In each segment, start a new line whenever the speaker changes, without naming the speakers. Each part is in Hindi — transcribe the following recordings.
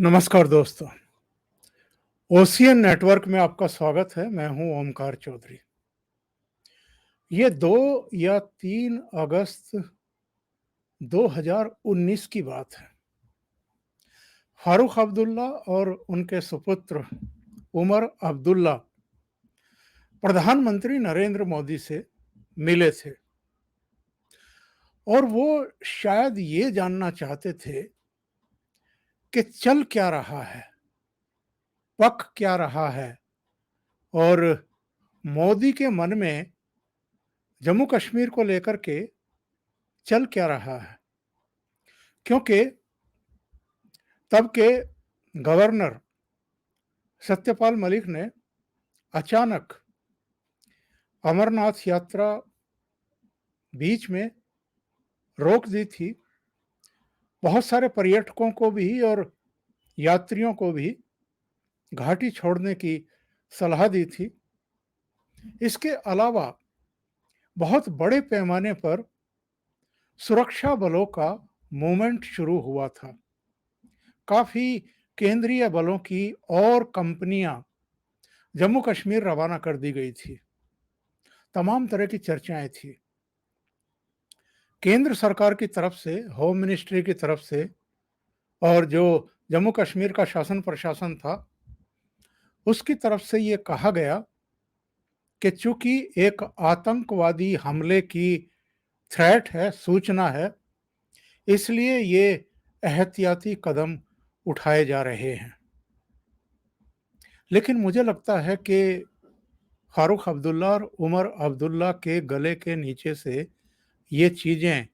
नमस्कार दोस्तों। ओशियन नेटवर्क में आपका स्वागत है। मैं हूं ओमकार चौधरी। ये 2 या 3 अगस्त 2019 की बात है। फारूक अब्दुल्ला और उनके सुपुत्र उमर अब्दुल्ला प्रधानमंत्री नरेंद्र मोदी से मिले थे और वो शायद ये जानना चाहते थे कि चल क्या रहा है, पक क्या रहा है और मोदी के मन में जम्मू कश्मीर को लेकर के चल क्या रहा है। क्योंकि तब के गवर्नर सत्यपाल मलिक ने अचानक अमरनाथ यात्रा बीच में रोक दी थी। बहुत सारे पर्यटकों को भी और यात्रियों को भी घाटी छोड़ने की सलाह दी थी। इसके अलावा बहुत बड़े पैमाने पर सुरक्षा बलों का मूवमेंट शुरू हुआ था। काफ़ी केंद्रीय बलों की और कंपनियां जम्मू कश्मीर रवाना कर दी गई थी। तमाम तरह की चर्चाएं थी। केंद्र सरकार की तरफ से, होम मिनिस्ट्री की तरफ से और जो जम्मू कश्मीर का शासन प्रशासन था, उसकी तरफ से ये कहा गया कि चूंकि एक आतंकवादी हमले की थ्रेट है, सूचना है, इसलिए ये एहतियाती कदम उठाए जा रहे हैं। लेकिन मुझे लगता है कि फारूक अब्दुल्ला और उमर अब्दुल्ला के गले के नीचे से ये चीज़ें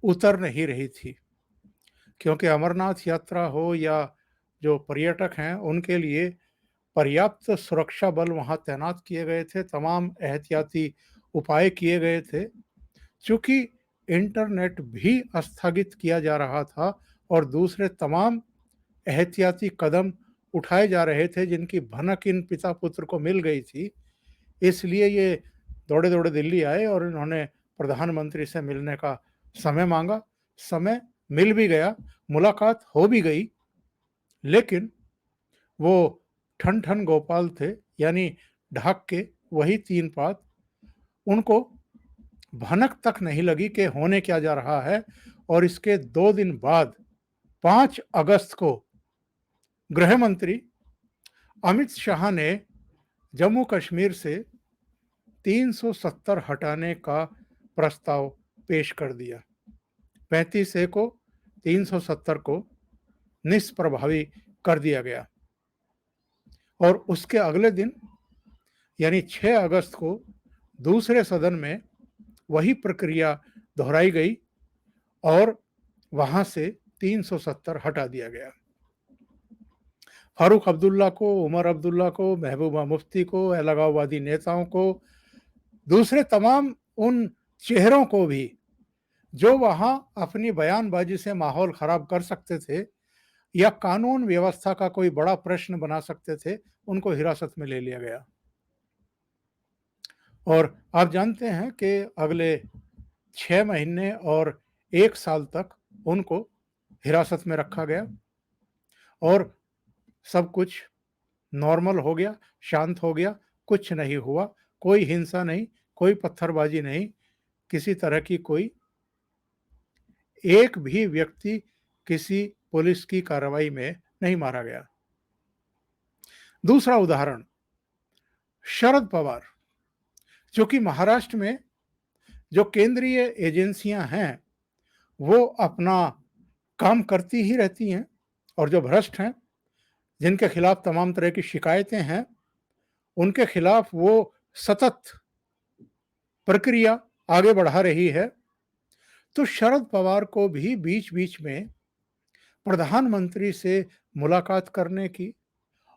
उतर नहीं रही थी। क्योंकि अमरनाथ यात्रा हो या जो पर्यटक हैं, उनके लिए पर्याप्त सुरक्षा बल वहाँ तैनात किए गए थे, तमाम एहतियाती उपाय किए गए थे। चूँकि इंटरनेट भी स्थगित किया जा रहा था और दूसरे तमाम एहतियाती कदम उठाए जा रहे थे जिनकी भनक इन पिता-पुत्र को मिल गई थी, इसलिए ये दौड़े-दौड़े दिल्ली आए और इन्होंने प्रधानमंत्री से मिलने का समय माँगा। समय मिल भी गया, मुलाकात हो भी गई, लेकिन वो ठन-ठन गोपाल थे, यानी ढाक के वही 3 पात। उनको भनक तक नहीं लगी कि होने क्या जा रहा है। और इसके 2 दिन बाद 5 अगस्त को गृह मंत्री अमित शाह ने जम्मू कश्मीर से 370 हटाने का प्रस्ताव पेश कर दिया। 35 ए को 370 को निष्प्रभावी कर दिया गया और उसके अगले दिन यानी 6 अगस्त को दूसरे सदन में वही प्रक्रिया दोहराई गई और वहां से 370 हटा दिया गया। फारूक अब्दुल्ला को, उमर अब्दुल्ला को, महबूबा मुफ्ती को, अलगाववादी नेताओं को, दूसरे तमाम उन चेहरों को भी जो वहां अपनी बयानबाजी से माहौल खराब कर सकते थे या कानून व्यवस्था का कोई बड़ा प्रश्न बना सकते थे, उनको हिरासत में ले लिया गया। और आप जानते हैं कि अगले 6 महीने और 1 साल तक उनको हिरासत में रखा गया और सब कुछ नॉर्मल हो गया, शांत हो गया, कुछ नहीं हुआ, कोई हिंसा नहीं, कोई पत्थरबाजी नहीं, किसी तरह की कोई एक भी व्यक्ति किसी पुलिस की कार्रवाई में नहीं मारा गया। दूसरा उदाहरण, शरद पवार, जो कि महाराष्ट्र में जो केंद्रीय एजेंसियां हैं, वो अपना काम करती ही रहती हैं और जो भ्रष्ट हैं, जिनके खिलाफ तमाम तरह की शिकायतें हैं, उनके खिलाफ वो सतत प्रक्रिया आगे बढ़ा रही है। तो शरद पवार को भी बीच-बीच में प्रधानमंत्री से मुलाकात करने की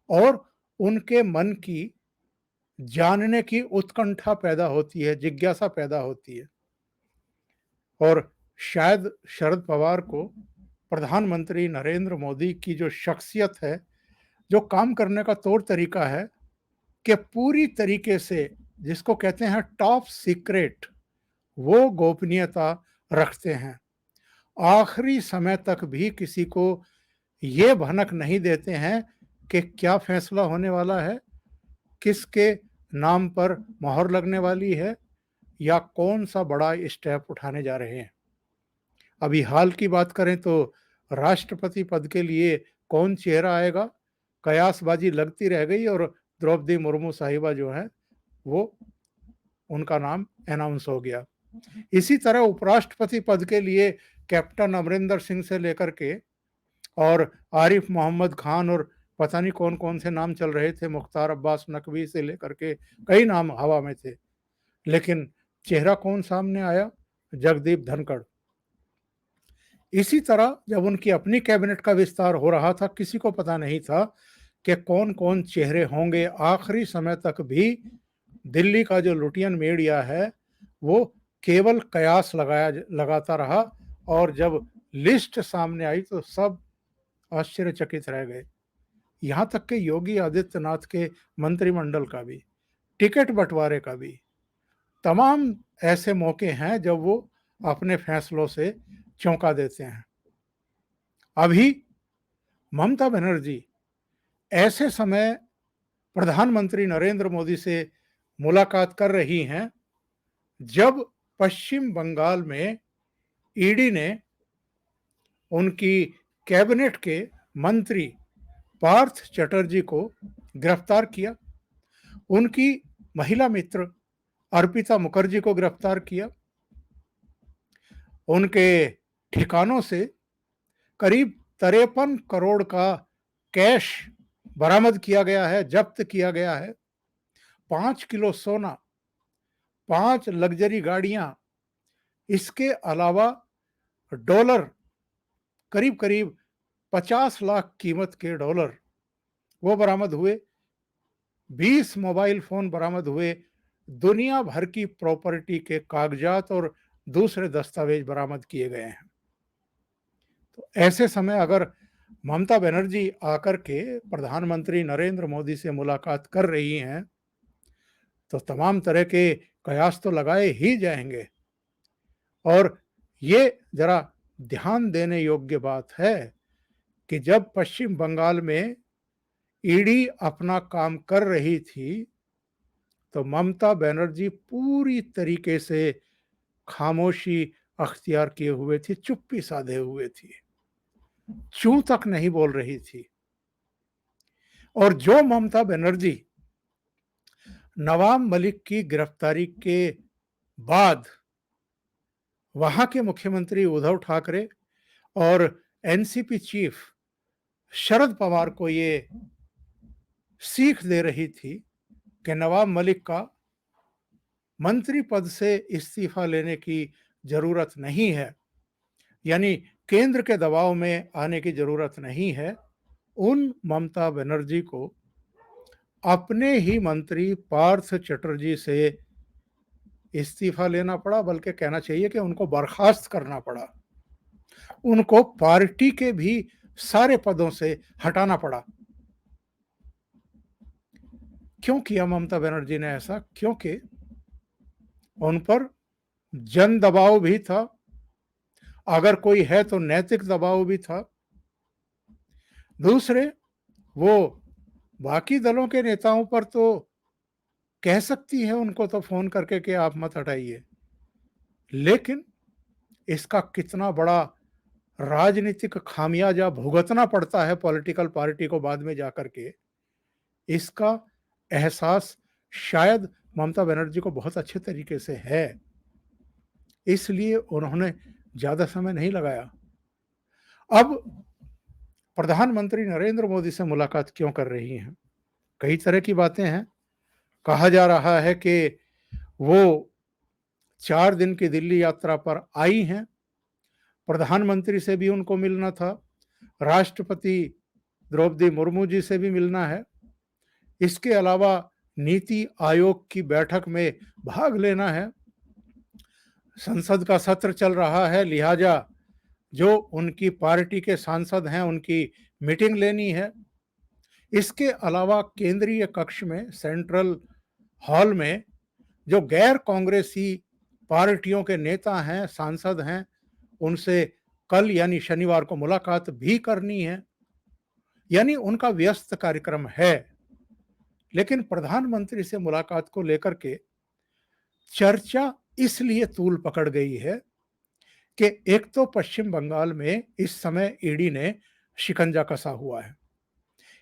और उनके मन की जानने की उत्कंठा पैदा होती है, जिज्ञासा पैदा होती है। और शायद शरद पवार को प्रधानमंत्री नरेंद्र मोदी की जो शख्सियत है, जो काम करने का तौर तरीका है कि पूरी तरीके से जिसको कहते हैं टॉप सीक्रेट, वो गोपनीयता रखते हैं। आखिरी समय तक भी किसी को ये भनक नहीं देते हैं कि क्या फैसला होने वाला है, किसके नाम पर मोहर लगने वाली है या कौन सा बड़ा स्टेप उठाने जा रहे हैं। अभी हाल की बात करें तो राष्ट्रपति पद के लिए कौन चेहरा आएगा, कयासबाजी लगती रह गई और द्रौपदी मुर्मू साहिबा जो है वो उनका नाम अनाउंस हो गया। इसी तरह उपराष्ट्रपति पद के लिए कैप्टन अमरिंदर सिंह से लेकर के और आरिफ मोहम्मद खान और पता नहीं कौन कौन से नाम चल रहे थे, मुख्तार अब्बास नकवी से लेकर के कई नाम हवा में थे, लेकिन चेहरा कौन सामने आया? जगदीप धनखड़। इसी तरह जब उनकी अपनी कैबिनेट का विस्तार हो रहा था, किसी को पता नहीं था कि कौन कौन चेहरे होंगे। आखिरी समय तक भी दिल्ली का जो लुटियन मीडिया है वो केवल कयास लगाता रहा और जब लिस्ट सामने आई तो सब आश्चर्यचकित रह गए। यहां तक कि योगी आदित्यनाथ के मंत्रिमंडल का भी, टिकट बंटवारे का भी, तमाम ऐसे मौके हैं जब वो अपने फैसलों से चौंका देते हैं। अभी ममता बनर्जी ऐसे समय प्रधानमंत्री नरेंद्र मोदी से मुलाकात कर रही हैं जब पश्चिम बंगाल में ईडी ने उनकी कैबिनेट के मंत्री पार्थ चटर्जी को गिरफ्तार किया, उनकी महिला मित्र अर्पिता मुखर्जी को गिरफ्तार किया, उनके ठिकानों से करीब 53 करोड़ का कैश बरामद किया गया है, जब्त किया गया है। 5 किलो सोना, 5 लग्जरी गाड़ियां, इसके अलावा डॉलर करीब करीब 50 लाख कीमत के डॉलर वो बरामद हुए। 20 मोबाइल फोन बरामद हुए। दुनिया भर की प्रॉपर्टी के कागजात और दूसरे दस्तावेज बरामद किए गए हैं। तो ऐसे समय अगर ममता बनर्जी आकर के प्रधानमंत्री नरेंद्र मोदी से मुलाकात कर रही हैं तो तमाम तरह के कयास तो लगाए ही जाएंगे। और ये जरा ध्यान देने योग्य बात है कि जब पश्चिम बंगाल में ईडी अपना काम कर रही थी तो ममता बनर्जी पूरी तरीके से खामोशी अख्तियार किए हुए थी, चुप्पी साधे हुए थी, चूं तक नहीं बोल रही थी। और जो ममता बनर्जी नवाब मलिक की गिरफ्तारी के बाद वहां के मुख्यमंत्री उद्धव ठाकरे और एनसीपी चीफ शरद पवार को ये सीख दे रही थी कि नवाब मलिक का मंत्री पद से इस्तीफा लेने की जरूरत नहीं है, यानी केंद्र के दबाव में आने की जरूरत नहीं है, उन ममता बनर्जी को अपने ही मंत्री पार्थ चटर्जी से इस्तीफा लेना पड़ा, बल्कि कहना चाहिए कि उनको बर्खास्त करना पड़ा। उनको पार्टी के भी सारे पदों से हटाना पड़ा। क्यों किया ममता बनर्जी ने ऐसा? क्योंकि उन पर जन दबाव भी था, अगर कोई है तो नैतिक दबाव भी था। दूसरे, वो बाकी दलों के नेताओं पर तो कह सकती है उनको तो फोन करके कि आप मत हटाइए, लेकिन इसका कितना बड़ा राजनीतिक खामियाजा भुगतना पड़ता है पॉलिटिकल पार्टी को बाद में जाकर के, इसका एहसास शायद ममता बनर्जी को बहुत अच्छे तरीके से है। इसलिए उन्होंने ज्यादा समय नहीं लगाया। अब प्रधानमंत्री नरेंद्र मोदी से मुलाकात क्यों कर रही हैं? कई तरह की बातें हैं। कहा जा रहा है कि वो 4 दिन की दिल्ली यात्रा पर आई हैं, प्रधानमंत्री से भी उनको मिलना था, राष्ट्रपति द्रौपदी मुर्मू जी से भी मिलना है, इसके अलावा नीति आयोग की बैठक में भाग लेना है। संसद का सत्र चल रहा है, लिहाजा जो उनकी पार्टी के सांसद हैं उनकी मीटिंग लेनी है। इसके अलावा केंद्रीय कक्ष में, सेंट्रल हॉल में जो गैर कांग्रेसी पार्टियों के नेता हैं, सांसद हैं, उनसे कल यानी शनिवार को मुलाकात भी करनी है। यानी उनका व्यस्त कार्यक्रम है। लेकिन प्रधानमंत्री से मुलाकात को लेकर के चर्चा इसलिए तूल पकड़ गई है कि एक तो पश्चिम बंगाल में इस समय ईडी ने शिकंजा कसा हुआ है।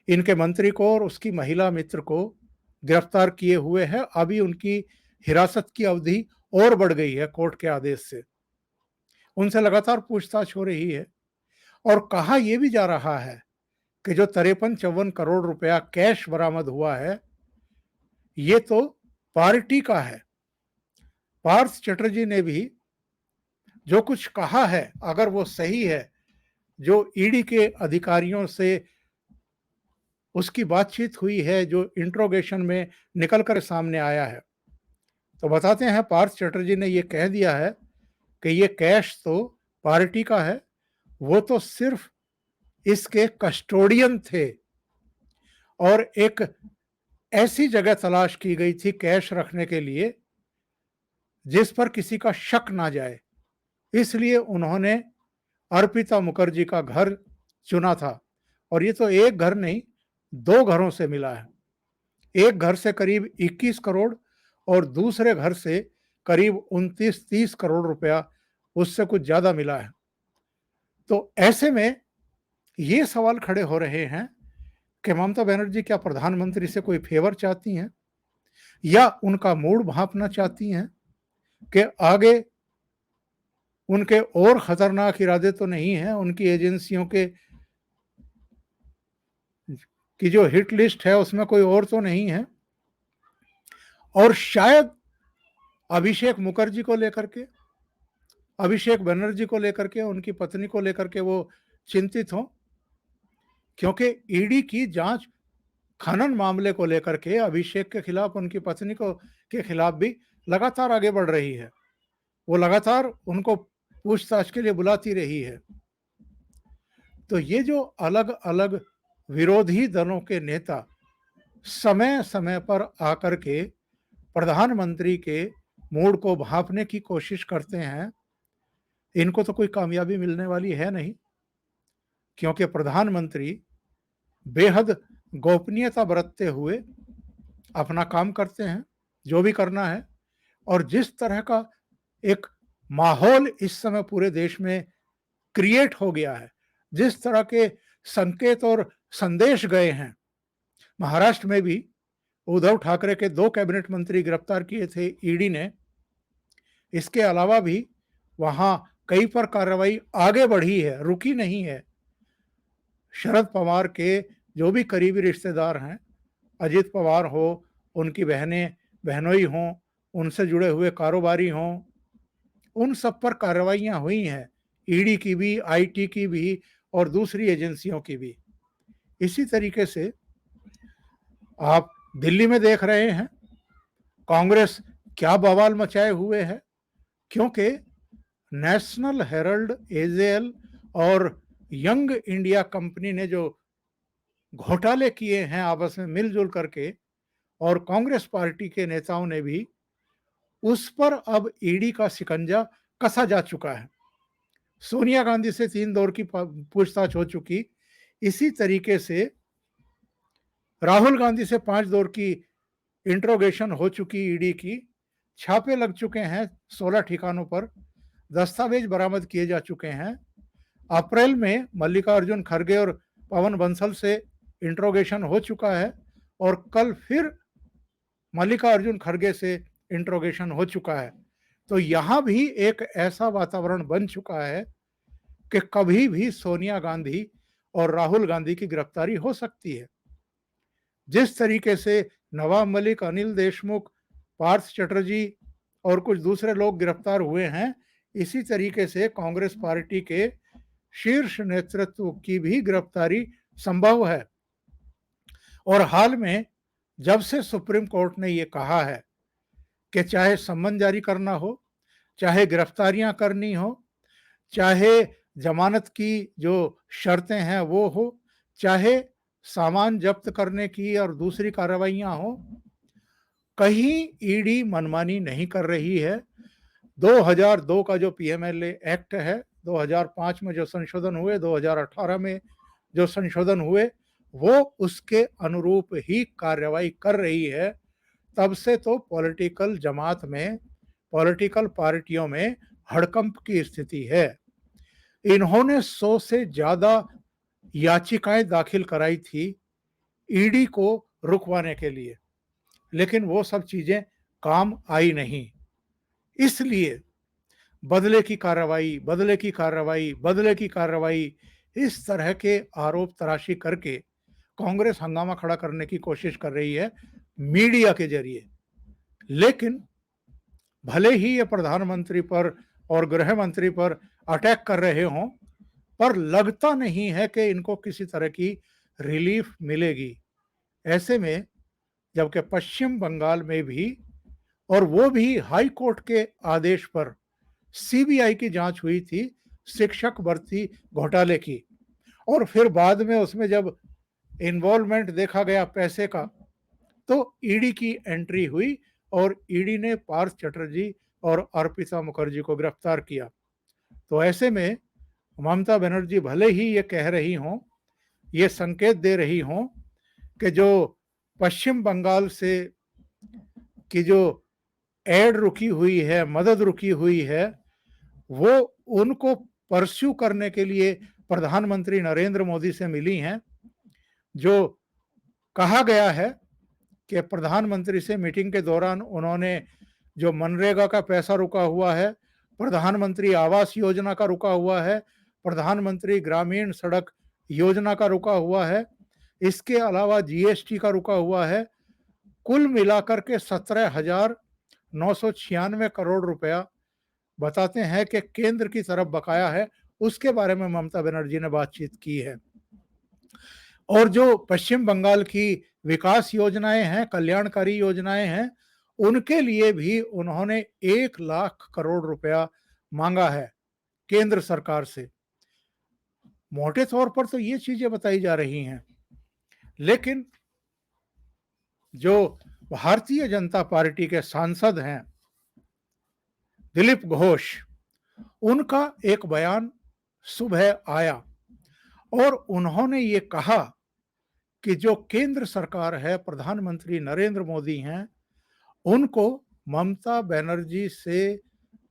इनके मंत्री को और उसकी महिला मित्र को गिरफ्तार किए हुए है। अभी उनकी हिरासत की अवधि और बढ़ गई है कोर्ट के आदेश से। उनसे लगातार पूछताछ हो रही है और कहा यह भी जा रहा है कि जो 53-54 करोड़ रुपया कैश बरामद हुआ है, ये तो पार्टी का है। पार्थ चटर्जी ने भी जो कुछ कहा है, अगर वो सही है, जो ईडी के अधिकारियों से उसकी बातचीत हुई है, जो इंट्रोगेशन में निकल कर सामने आया है, तो बताते हैं पार्थ चटर्जी ने ये कह दिया है कि ये कैश तो पार्टी का है, वो तो सिर्फ इसके कस्टोडियन थे और एक ऐसी जगह तलाश की गई थी कैश रखने के लिए जिस पर किसी का शक ना जाए, इसलिए उन्होंने अर्पिता मुखर्जी का घर चुना था। और ये तो एक घर नहीं, 2 घरों से मिला है। एक घर से करीब 21 करोड़ और दूसरे घर से करीब 29-30 करोड़ रुपया, उससे कुछ ज्यादा मिला है। तो ऐसे में ये सवाल खड़े हो रहे हैं कि ममता बनर्जी क्या प्रधानमंत्री से कोई फेवर चाहती हैं या उनका मूड भांपना चाहती हैं कि आगे उनके और खतरनाक इरादे तो नहीं हैं, उनकी एजेंसियों के की जो हिट लिस्ट है उसमें कोई और तो नहीं है। और शायद अभिषेक मुखर्जी को लेकर के, अभिषेक बनर्जी को लेकर के, उनकी पत्नी को लेकर के वो चिंतित हों, क्योंकि ईडी की जांच खनन मामले को लेकर के अभिषेक के खिलाफ, उनकी पत्नी को के खिलाफ भी लगातार आगे बढ़ रही है। वो लगातार उनको पूछताछ के लिए बुलाती रही है। तो ये जो अलग अलग विरोधी दलों के नेता समय समय पर आकर के प्रधानमंत्री के मूड को भांपने की कोशिश करते हैं, इनको तो कोई कामयाबी मिलने वाली है नहीं, क्योंकि प्रधानमंत्री बेहद गोपनीयता बरतते हुए अपना काम करते हैं, जो भी करना है। और जिस तरह का एक माहौल इस समय पूरे देश में क्रिएट हो गया है, जिस तरह के संकेत और संदेश गए हैं, महाराष्ट्र में भी उद्धव ठाकरे के 2 कैबिनेट मंत्री गिरफ्तार किए थे ईडी ने। इसके अलावा भी वहां कई पर कार्रवाई आगे बढ़ी है, रुकी नहीं है। शरद पवार के जो भी करीबी रिश्तेदार हैं, अजित पवार हो, उनकी बहनें बहनोई हों, उनसे जुड़े हुए कारोबारी हों, उन सब पर कार्रवाइयां हुई हैं, ईडी की भी, आईटी की भी और दूसरी एजेंसियों की भी। इसी तरीके से आप दिल्ली में देख रहे हैं कांग्रेस क्या बवाल मचाए हुए है, क्योंकि नेशनल हेराल्ड, एजेएल और यंग इंडिया कंपनी ने जो घोटाले किए हैं आपस में मिलजुल करके, और कांग्रेस पार्टी के नेताओं ने भी, उस पर अब ईडी का शिकंजा कसा जा चुका है। सोनिया गांधी से 3 दौर की पूछताछ हो चुकी, इसी तरीके से राहुल गांधी से 5 दौर की इंट्रोगेशन हो चुकी ईडी की, छापे लग चुके हैं 16 ठिकानों पर, दस्तावेज बरामद किए जा चुके हैं। अप्रैल में मल्लिकार्जुन खड़गे और पवन बंसल से इंट्रोगेशन हो चुका है और कल फिर मल्लिकार्जुन खड़गे से इंट्रोगेशन हो चुका है। तो यहां भी एक ऐसा वातावरण बन चुका है कि कभी भी सोनिया गांधी और राहुल गांधी की गिरफ्तारी हो सकती है। जिस तरीके से नवाब मलिक, अनिल देशमुख, पार्थ चटर्जी और कुछ दूसरे लोग गिरफ्तार हुए हैं, इसी तरीके से कांग्रेस पार्टी के शीर्ष नेतृत्व की भी गिरफ्तारी संभव है। और हाल में जब से सुप्रीम कोर्ट ने ये कहा है कि चाहे सम्मन जारी करना हो, चाहे गिरफ्तारियां करनी हो, चाहे जमानत की जो शर्तें हैं वो हो, चाहे सामान जब्त करने की और दूसरी कार्रवाइयां हो, कहीं ईडी मनमानी नहीं कर रही है। 2002 का जो पीएमएलए एक्ट है, 2005 में जो संशोधन हुए, 2018 में जो संशोधन हुए, वो उसके अनुरूप ही कार्रवाई कर रही है, तब से तो पॉलिटिकल जमात में, पॉलिटिकल पार्टियों में हड़कंप की स्थिति है। इन्होंने 100 से ज्यादा याचिकाएं दाखिल कराई थी ईडी को रुकवाने के लिए, लेकिन वो सब चीजें काम आई नहीं। इसलिए बदले की कार्रवाई, बदले की कार्रवाई, बदले की कार्रवाई, इस तरह के आरोप तराशी करके कांग्रेस हंगामा खड़ा करने की कोशिश कर रही है मीडिया के जरिए। लेकिन भले ही ये प्रधानमंत्री पर और गृह मंत्री पर अटैक कर रहे हों, पर लगता नहीं है कि इनको किसी तरह की रिलीफ मिलेगी। ऐसे में जबकि पश्चिम बंगाल में भी, और वो भी हाई कोर्ट के आदेश पर, सीबीआई की जांच हुई थी शिक्षक भर्ती घोटाले की, और फिर बाद में उसमें जब इन्वॉल्वमेंट देखा गया पैसे का, तो ईडी की एंट्री हुई और ईडी ने पार्थ चटर्जी और अर्पिता मुखर्जी को गिरफ्तार किया। तो ऐसे में ममता बनर्जी भले ही ये कह रही हों, ये संकेत दे रही हों कि जो पश्चिम बंगाल से की जो एड रुकी हुई है, मदद रुकी हुई है, वो उनको परस्यू करने के लिए प्रधानमंत्री नरेंद्र मोदी से मिली हैं। जो कहा गया है कि प्रधानमंत्री से मीटिंग के दौरान उन्होंने जो मनरेगा का पैसा रुका हुआ है, प्रधानमंत्री आवास योजना का रुका हुआ है, प्रधानमंत्री ग्रामीण सड़क योजना का रुका हुआ है, इसके अलावा जीएसटी का रुका हुआ है, कुल मिलाकर के 17,996 करोड़ रुपया बताते हैं कि केंद्र की तरफ बकाया है। उसके बारे में ममता बनर्जी ने बातचीत की है। और जो पश्चिम बंगाल की विकास योजनाएं हैं, कल्याणकारी योजनाएं हैं, उनके लिए भी उन्होंने 1 लाख करोड़ रुपया मांगा है केंद्र सरकार से। मोटे तौर पर तो ये चीजें बताई जा रही हैं, लेकिन जो भारतीय जनता पार्टी के सांसद हैं दिलीप घोष, उनका एक बयान सुबह आया और उन्होंने ये कहा कि जो केंद्र सरकार है, प्रधानमंत्री नरेंद्र मोदी हैं, उनको ममता बनर्जी से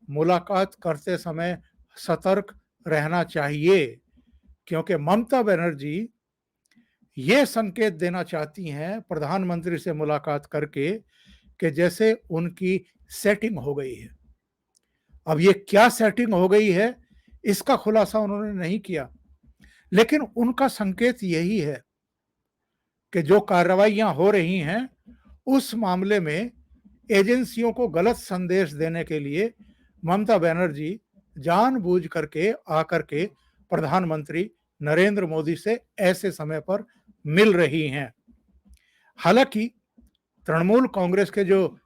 मुलाकात करते समय सतर्क रहना चाहिए, क्योंकि ममता बनर्जी ये संकेत देना चाहती हैं प्रधानमंत्री से मुलाकात करके कि जैसे उनकी सेटिंग हो गई है। अब ये क्या सेटिंग हो गई है, इसका खुलासा उन्होंने नहीं किया, लेकिन उनका संकेत यही है कि जो कार्रवाइयां हो रही हैं, उस मामले में एजेंसियों को गलत संदेश देने के लिए ममता बनर्जी जानबूझ करके आकर के प्रधानमंत्री नरेंद्र मोदी से ऐसे समय पर मिल रही हैं। हालांकि तृणमूल कांग्रेस के जो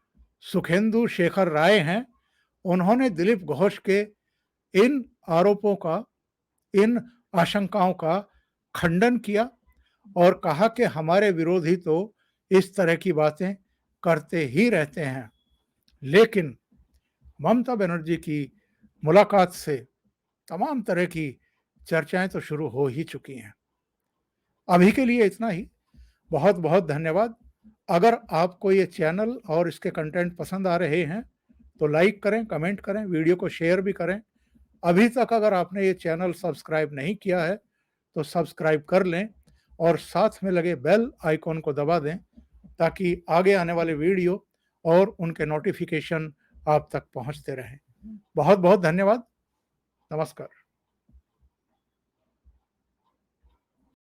सुखेंदु शेखर राय हैं, उन्होंने दिलीप घोष के इन आरोपों का, इन आशंकाओं का खंडन किया और कहा कि हमारे विरोधी तो इस तरह की बातें करते ही रहते हैं। लेकिन ममता बनर्जी की मुलाकात से तमाम तरह की चर्चाएं तो शुरू हो ही चुकी हैं। अभी के लिए इतना ही। बहुत बहुत धन्यवाद। अगर आपको ये चैनल और इसके कंटेंट पसंद आ रहे हैं तो लाइक करें, कमेंट करें, वीडियो को शेयर भी करें। अभी तक अगर आपने ये चैनल सब्सक्राइब नहीं किया है तो सब्सक्राइब कर लें और साथ में लगे बेल आइकॉन को दबा दें, ताकि आगे आने वाले वीडियो और उनके नोटिफिकेशन आप तक पहुंचते रहें। बहुत बहुत धन्यवाद। नमस्कार।